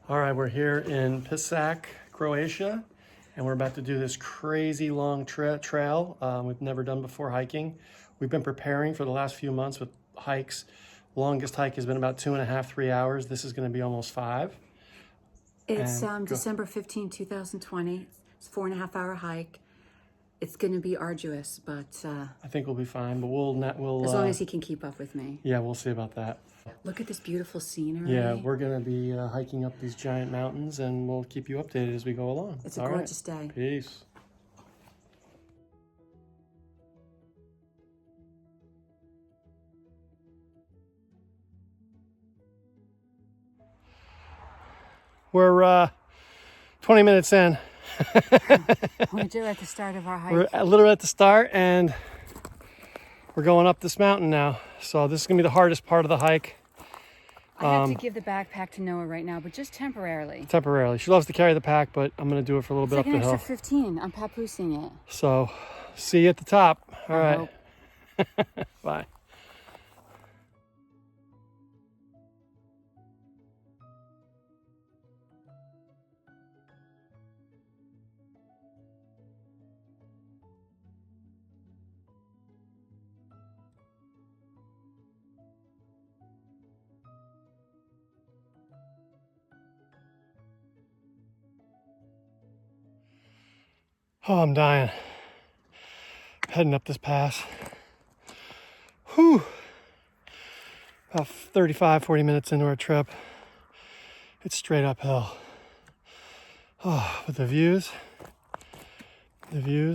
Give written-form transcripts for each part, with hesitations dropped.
All right, we're here in Pisak, Croatia, and we're about to do this crazy long trail we've never done before hiking. We've been preparing for the last few months with hikes. Longest hike has been about 2.5, 3 hours. This is going to be almost 5. It's December 15, 2020. It's a 4.5-hour hike. It's going to be arduous, but I think we'll be fine, but we'll as long as he can keep up with me. yeah, we'll see about that. Look at this beautiful scenery. Yeah, we're going to be hiking up these giant mountains, and we'll keep you updated as we go along. It's a gorgeous day. Peace. We're 20 minutes in. We're at the start of our hike. We're literally at the start, and we're going up this mountain now. So this is gonna be the hardest part of the hike. I have to give the backpack to Noah right now, but just temporarily. Temporarily. She loves to carry the pack, but I'm gonna do it for a little bit up the hill. It's like an extra 15. I'm papoosing it. So see you at the top. All right. Bye. Oh, I'm dying. Heading up this pass. Whew. About 35, 40 minutes into our trip. It's straight uphill. Oh, but the views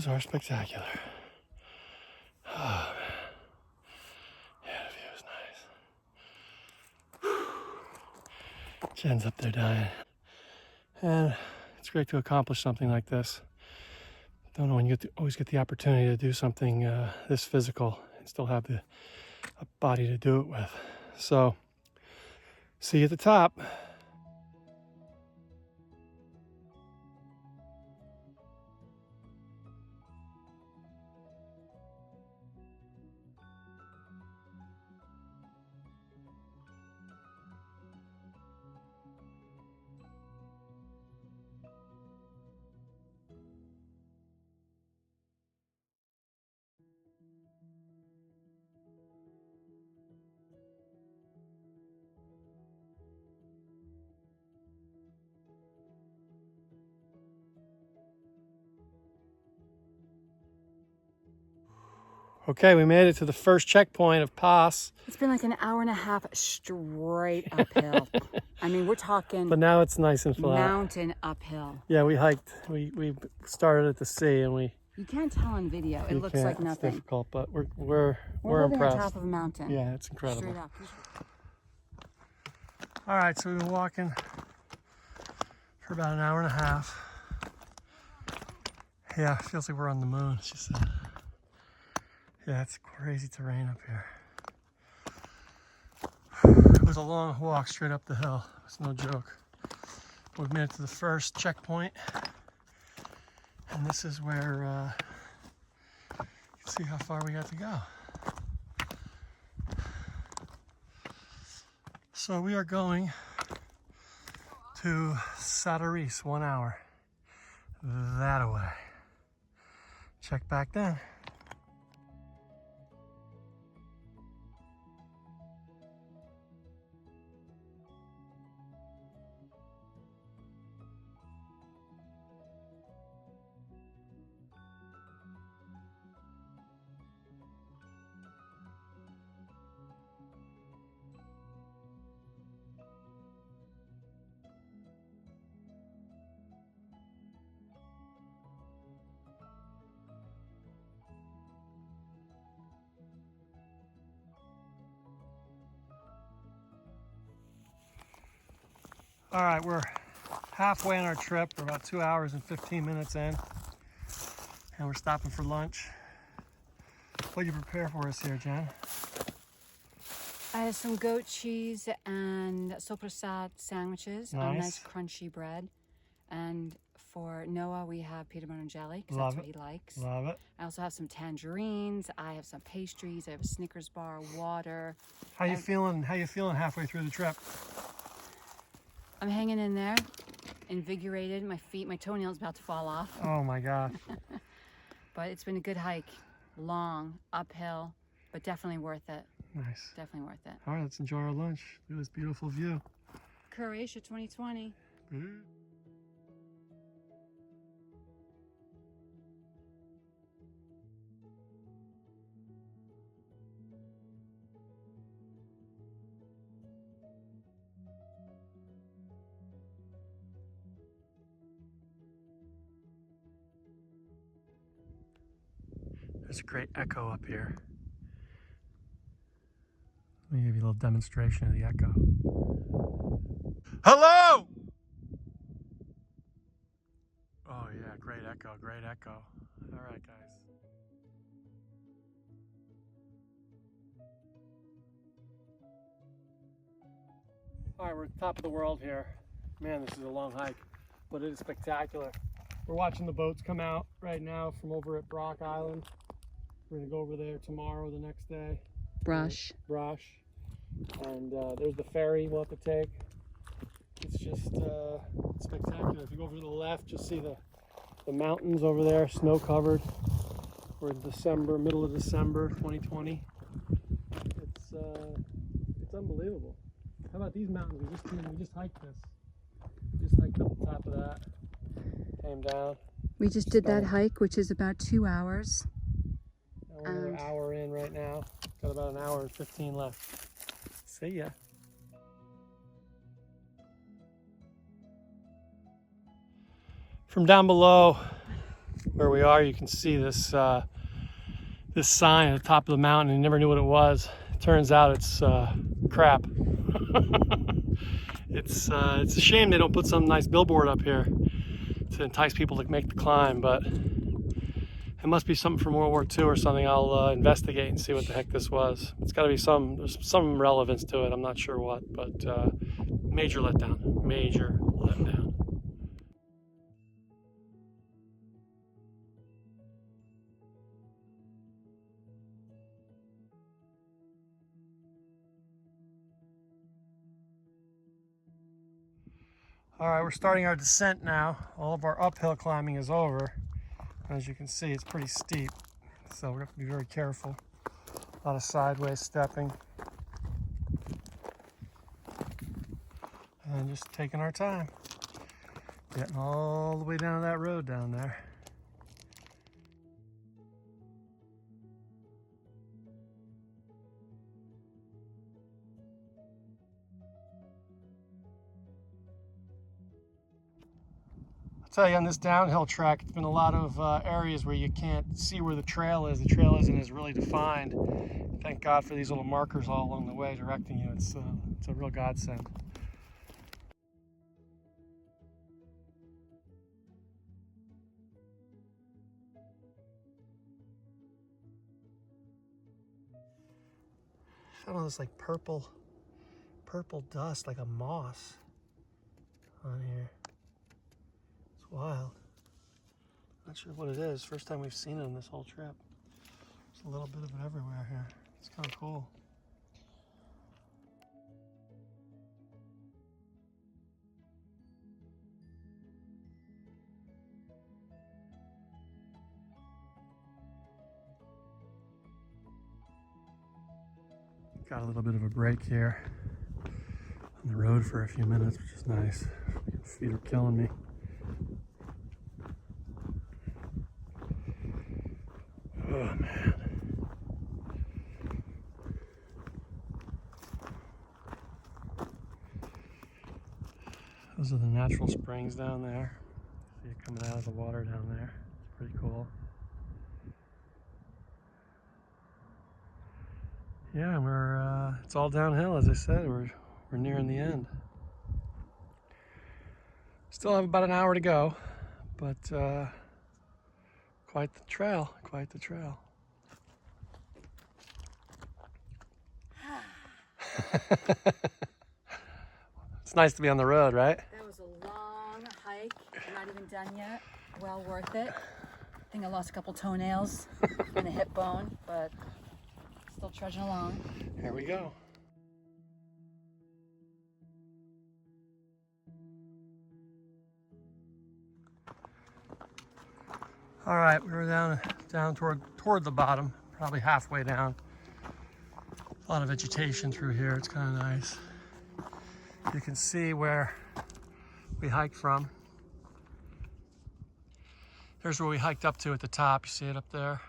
are spectacular. Oh, man. Yeah, the view is nice. Jen's up there dying. And it's great to accomplish something like this. Don't know when you always get the opportunity to do something this physical and still have a body to do it with. So, see you at the top. Okay, we made it to the first checkpoint of Pas. It's been like an hour and a half straight uphill. I mean, we're talking. But now it's nice and flat. Mountain uphill. Yeah, we hiked. We started at the sea, and we. You can't tell on video. It looks like nothing. It's difficult, but we're living impressed. on top of a mountain. Yeah, it's incredible. Straight up. All right, so we've been walking for about an hour and a half. Yeah, it feels like we're on the moon, she said. Yeah, it's crazy terrain up here. It was a long walk straight up the hill. It's no joke. We've made it to the first checkpoint. And this is where you can see how far we got to go. So we are going to Sataris, 1 hour. That away. Check back then. All right, we're halfway on our trip. We're about 2 hours and 15 minutes in, and we're stopping for lunch. What did you prepare for us here, Jen? I have some goat cheese and soprasat sandwiches on nice crunchy bread. And for Noah, we have peanut butter and jelly, because that's what he likes. Love it. I also have some tangerines. I have some pastries. I have a Snickers bar, water. How you feeling? How you feeling halfway through the trip? I'm hanging in there, invigorated. My feet, my toenails about to fall off. Oh my gosh. But it's been a good hike. Long, uphill, but definitely worth it. Nice. Definitely worth it. All right, let's enjoy our lunch. Look at this beautiful view. Croatia 2020. There's a great echo up here. Let me give you a little demonstration of the echo. Hello! Oh yeah, great echo, great echo. All right, guys. All right, we're at the top of the world here. Man, this is a long hike, but it is spectacular. We're watching the boats come out right now from over at Brock Island. We're gonna go over there tomorrow, the next day. Brush. And there's the ferry we'll have to take. It's just spectacular. If you go over to the left, you'll see the mountains over there, snow covered. We're in December, middle of December 2020. It's unbelievable. How about these mountains? We just hiked this. We just hiked up the top of that. Came down. We just did that hike, which is about 2 hours. We're an hour in right now. Got about an hour and 15 left. See ya. From down below where we are, you can see this this sign at the top of the mountain. You never knew what it was. It turns out it's crap. It's a shame they don't put some nice billboard up here to entice people to make the climb, but it must be something from World War II or something. I'll investigate and see what the heck this was. It's got to be there's some relevance to it. I'm not sure what, but major letdown. Major letdown. All right, we're starting our descent now. All of our uphill climbing is over. As you can see, it's pretty steep, so we have to be very careful. A lot of sideways stepping. And just taking our time. Getting all the way down to that road down there. Tell you, on this downhill track, it's been a lot of areas where you can't see where the trail is. The trail isn't as really defined. Thank God for these little markers all along the way directing you. It's a real godsend. I found all this like purple dust, like a moss on here. Wild. Not sure what it is. First time we've seen it on this whole trip. There's a little bit of it everywhere here. It's kind of cool. Got a little bit of a break here on the road for a few minutes, which is nice. Feet are killing me. Oh man. Those are the natural springs down there. See it coming out of the water down there. It's pretty cool. Yeah, it's all downhill, as I said. We're nearing the end. Still have about an hour to go, but quite the trail, quite the trail. It's nice to be on the road, right? That was a long hike, not even done yet. Well worth it. I think I lost a couple toenails and a hip bone, but still trudging along. Here we go. All right, we were down toward the bottom, probably halfway down. A lot of vegetation through here. It's kind of nice. You can see where we hiked from. Here's where we hiked up to at the top. You see it up there?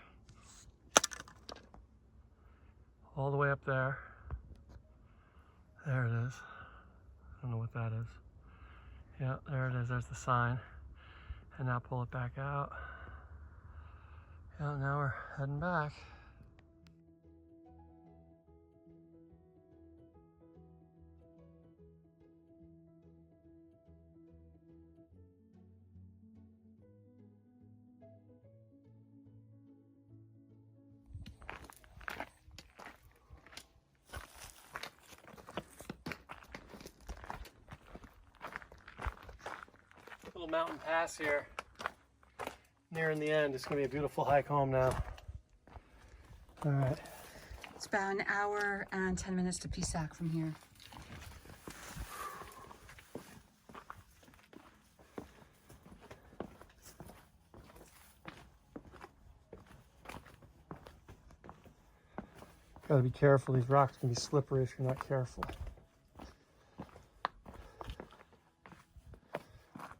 All the way up there. There it is. I don't know what that is. Yeah, there it is. There's the sign. And now pull it back out. Yeah, now we're heading back. Little mountain pass here. Nearing the end. It's going to be a beautiful hike home now. All right. It's about an hour and 10 minutes to Pisak from here. Got to be careful. These rocks can be slippery if you're not careful.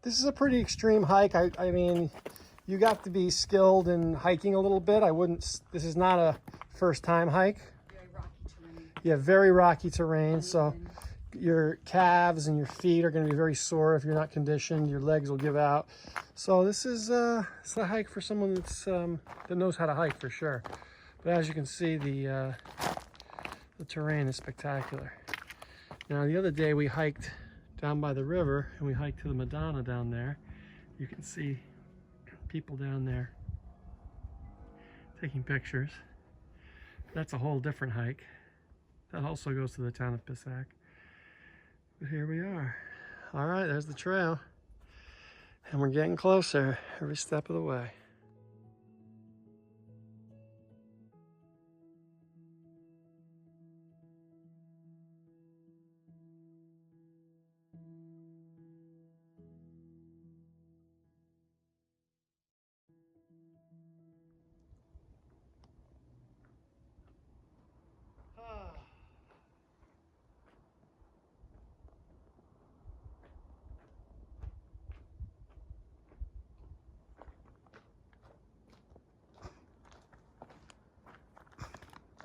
This is a pretty extreme hike. I mean, you got to be skilled in hiking a little bit. This is not a first time hike. Very rocky terrain. Yeah, very rocky terrain. So your calves and your feet are going to be very sore if you're not conditioned. Your legs will give out. So this is it's a hike for someone that knows how to hike for sure. But as you can see, the terrain is spectacular. Now the other day we hiked down by the river and we hiked to the Madonna down there. You can see people down there taking pictures. That's a whole different hike. That also goes to the town of Pisak. But here we are. All right, there's the trail. And we're getting closer every step of the way.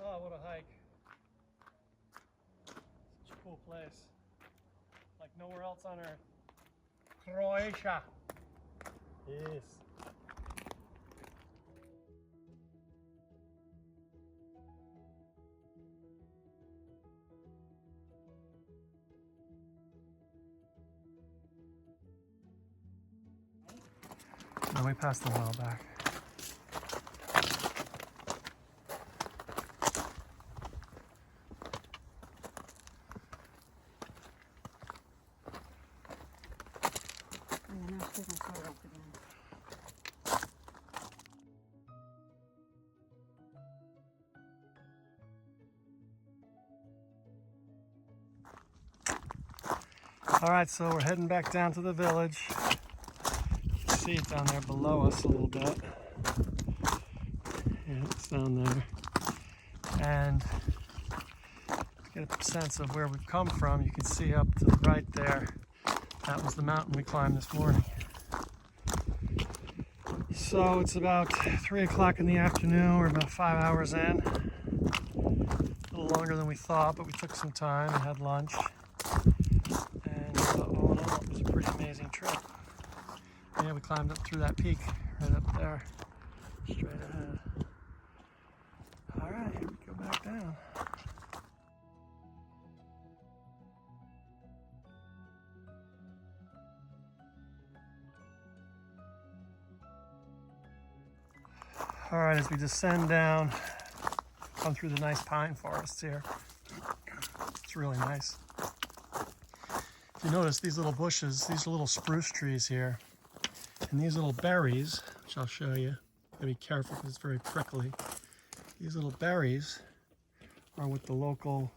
Oh, what a hike. Such a cool place. Like nowhere else on earth. Croatia. Yes. No, we passed a while back. All right, so we're heading back down to the village. You can see it down there below us a little bit. Yeah, it's down there. And to get a sense of where we've come from, you can see up to the right there. That was the mountain we climbed this morning. So it's about 3 o'clock in the afternoon. We're about 5 hours in. A little longer than we thought, but we took some time and had lunch. All in all, it was a pretty amazing trip. Yeah, we climbed up through that peak right up there, straight ahead. All right, here we go back down. All right, as we descend down, come through the nice pine forests here. It's really nice. If you notice these little bushes, these are little spruce trees here. And these little berries, which I'll show you, gotta be careful because it's very prickly. These little berries are what the local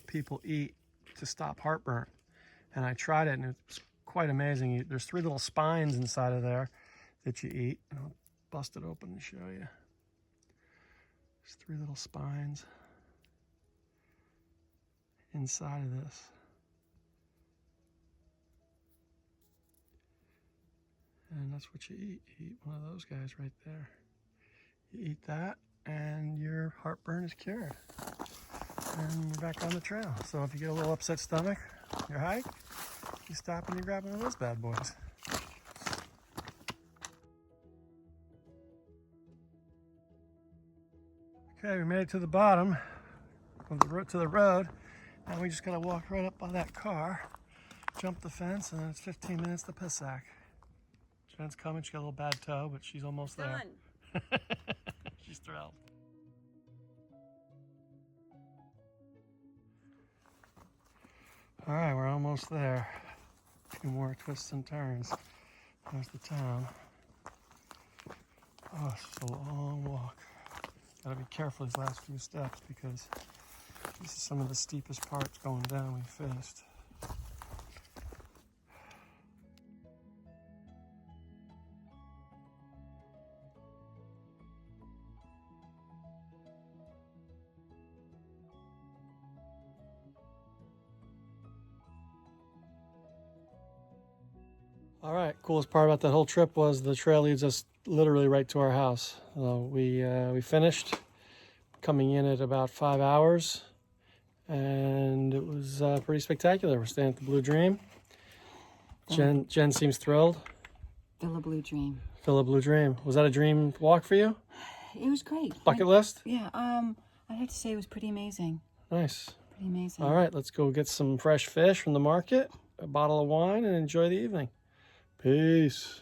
people eat to stop heartburn. And I tried it and it's quite amazing. There's 3 little spines inside of there that you eat. I'll bust it open and show you. There's 3 little spines inside of this. And that's what you eat. You eat one of those guys right there. You eat that and your heartburn is cured. And you're back on the trail. So if you get a little upset stomach, your hike, you stop and you grab one of those bad boys. Okay, we made it to the bottom of the road to the road, and we just gotta walk right up by that car, jump the fence, and then it's 15 minutes to Pisak. Jen's coming. She got a little bad toe, but she's almost there. She's thrilled. All right, we're almost there. A few more twists and turns. There's the town. Oh, it's a long walk. Gotta be careful these last few steps because this is some of the steepest parts going down we faced. All right, coolest part about that whole trip was the trail leads us literally right to our house. We finished coming in at about 5 hours, and it was pretty spectacular. We're staying at the Blue Dream. Jen seems thrilled. Villa Blue Dream. Villa Blue Dream. Was that a dream walk for you? It was great. Bucket list? Yeah. I'd have to say it was pretty amazing. Nice. Pretty amazing. All right, let's go get some fresh fish from the market, a bottle of wine, and enjoy the evening. Peace.